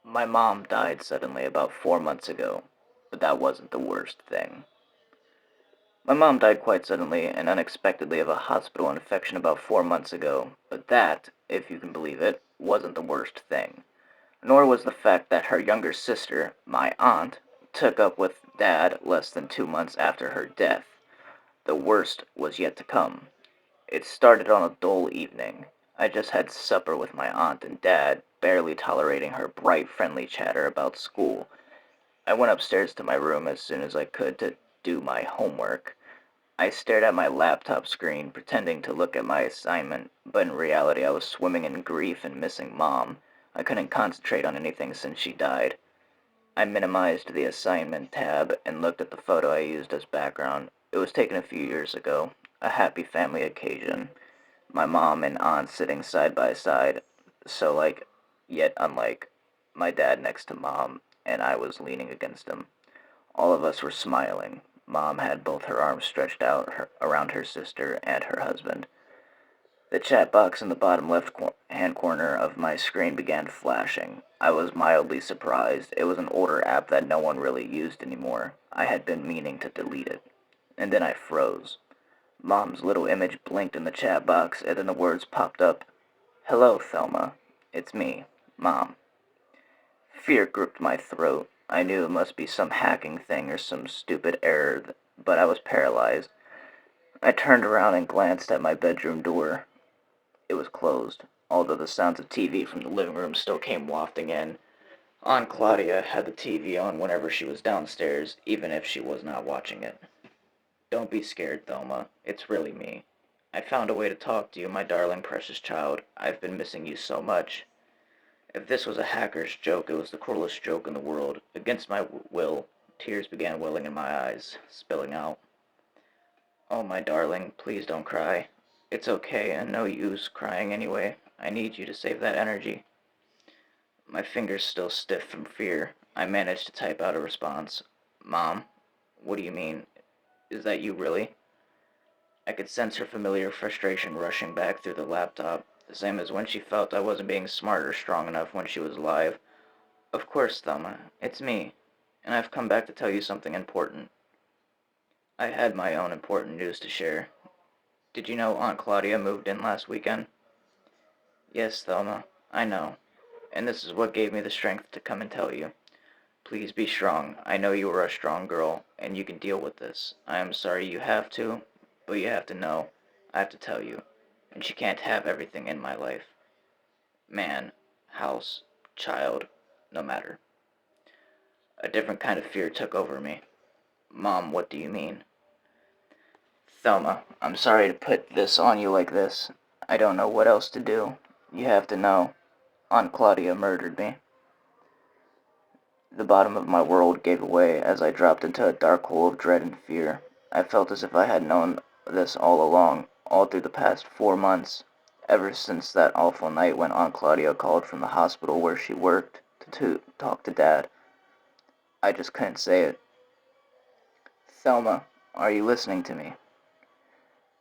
My mom died suddenly about 4 months ago, but that wasn't the worst thing. My mom died quite suddenly and unexpectedly of a hospital infection about 4 months ago, but that, if you can believe it, wasn't the worst thing. Nor was the fact that her younger sister, my aunt, took up with Dad less than 2 months after her death. The worst was yet to come. It started on a dull evening. I just had supper with my aunt and Dad, barely tolerating her bright, friendly chatter about school. I went upstairs to my room as soon as I could to do my homework. I stared at my laptop screen, pretending to look at my assignment, but in reality I was swimming in grief and missing Mom. I couldn't concentrate on anything since she died. I minimized the assignment tab and looked at the photo I used as background. It was taken a few years ago, a happy family occasion. My mom and aunt sitting side by side, so like, yet unlike. My dad next to Mom, and I was leaning against him. All of us were smiling. Mom had both her arms stretched out around her sister and her husband. The chat box in the bottom left-hand corner of my screen began flashing. I was mildly surprised. It was an older app that no one really used anymore. I had been meaning to delete it. And then I froze. Mom's little image blinked in the chat box, and then the words popped up. Hello, Thelma. It's me, Mom. Fear gripped my throat. I knew it must be some hacking thing or some stupid error, but I was paralyzed. I turned around and glanced at my bedroom door. It was closed, although the sounds of TV from the living room still came wafting in. Aunt Claudia had the TV on whenever she was downstairs, even if she was not watching it. Don't be scared, Thelma. It's really me. I found a way to talk to you, my darling precious child. I've been missing you so much. If this was a hacker's joke, it was the cruelest joke in the world. Against my will, tears began welling in my eyes, spilling out. Oh, my darling, please don't cry. It's okay, and no use crying anyway. I need you to save that energy. My fingers still stiff from fear. I managed to type out a response. Mom, what do you mean? Is that you really? I could sense her familiar frustration rushing back through the laptop, the same as when she felt I wasn't being smart or strong enough when she was alive. Of course, Thelma, it's me, and I've come back to tell you something important. I had my own important news to share. Did you know Aunt Claudia moved in last weekend? Yes, Thelma, I know, and this is what gave me the strength to come and tell you. Please be strong. I know you are a strong girl, and you can deal with this. I am sorry you have to, but you have to know. I have to tell you. And she can't have everything in my life. Man, house, child, no matter. A different kind of fear took over me. Mom, what do you mean? Thelma, I'm sorry to put this on you like this. I don't know what else to do. You have to know. Aunt Claudia murdered me. The bottom of my world gave way as I dropped into a dark hole of dread and fear. I felt as if I had known this all along, all through the past 4 months, ever since that awful night when Aunt Claudia called from the hospital where she worked to talk to Dad. I just couldn't say it. Thelma, are you listening to me?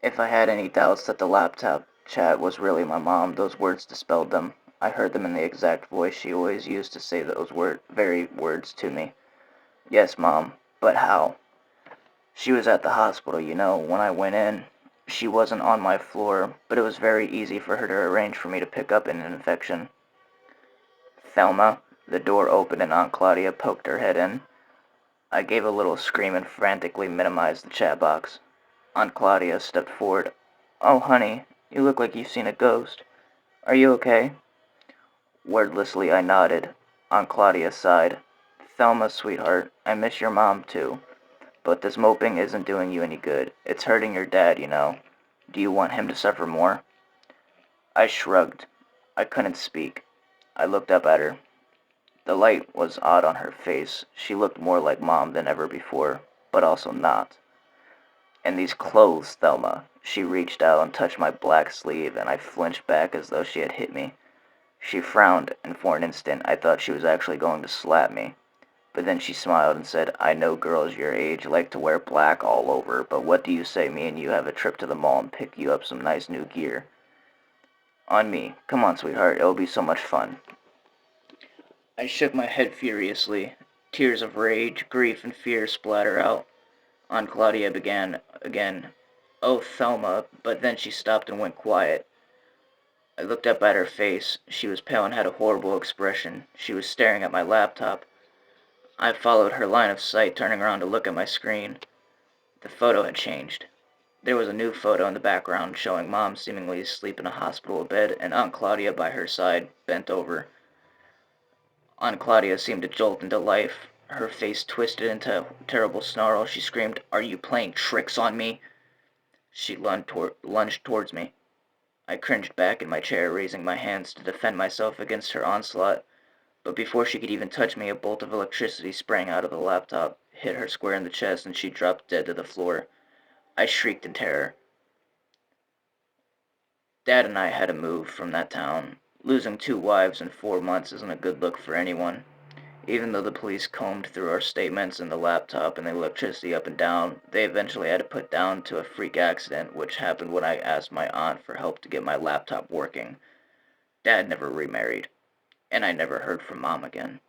If I had any doubts that the laptop chat was really my mom, those words dispelled them. I heard them in the exact voice she always used to say those very words to me. Yes, Mom, but how? She was at the hospital, when I went in. She wasn't on my floor, but it was very easy for her to arrange for me to pick up an infection. Thelma, the door opened and Aunt Claudia poked her head in. I gave a little scream and frantically minimized the chat box. Aunt Claudia stepped forward. Oh, honey, you look like you've seen a ghost. Are you okay? Wordlessly, I nodded. Aunt Claudia sighed. Thelma, sweetheart, I miss your mom, too. But this moping isn't doing you any good. It's hurting your dad. Do you want him to suffer more? I shrugged. I couldn't speak. I looked up at her. The light was odd on her face. She looked more like Mom than ever before, but also not. And these clothes, Thelma. She reached out and touched my black sleeve, and I flinched back as though she had hit me. She frowned, and for an instant I thought she was actually going to slap me. But then she smiled and said, I know girls your age like to wear black all over, but what do you say me and you have a trip to the mall and pick you up some nice new gear? On me. Come on, sweetheart. It'll be so much fun. I shook my head furiously. Tears of rage, grief, and fear splatter out. Aunt Claudia began again. "Oh, Thelma," but then she stopped and went quiet. I looked up at her face. She was pale and had a horrible expression. She was staring at my laptop. I followed her line of sight, turning around to look at my screen. The photo had changed. There was a new photo in the background showing Mom seemingly asleep in a hospital bed and Aunt Claudia by her side, bent over. Aunt Claudia seemed to jolt into life. Her face twisted into a terrible snarl. She screamed, "Are you playing tricks on me?" She lunged towards me. I cringed back in my chair, raising my hands to defend myself against her onslaught. But before she could even touch me, a bolt of electricity sprang out of the laptop, hit her square in the chest, and she dropped dead to the floor. I shrieked in terror. Dad and I had to move from that town. Losing 2 wives in 4 months isn't a good look for anyone. Even though the police combed through our statements and the laptop and the electricity up and down, they eventually had to put down to a freak accident which happened when I asked my aunt for help to get my laptop working. Dad never remarried, and I never heard from Mom again.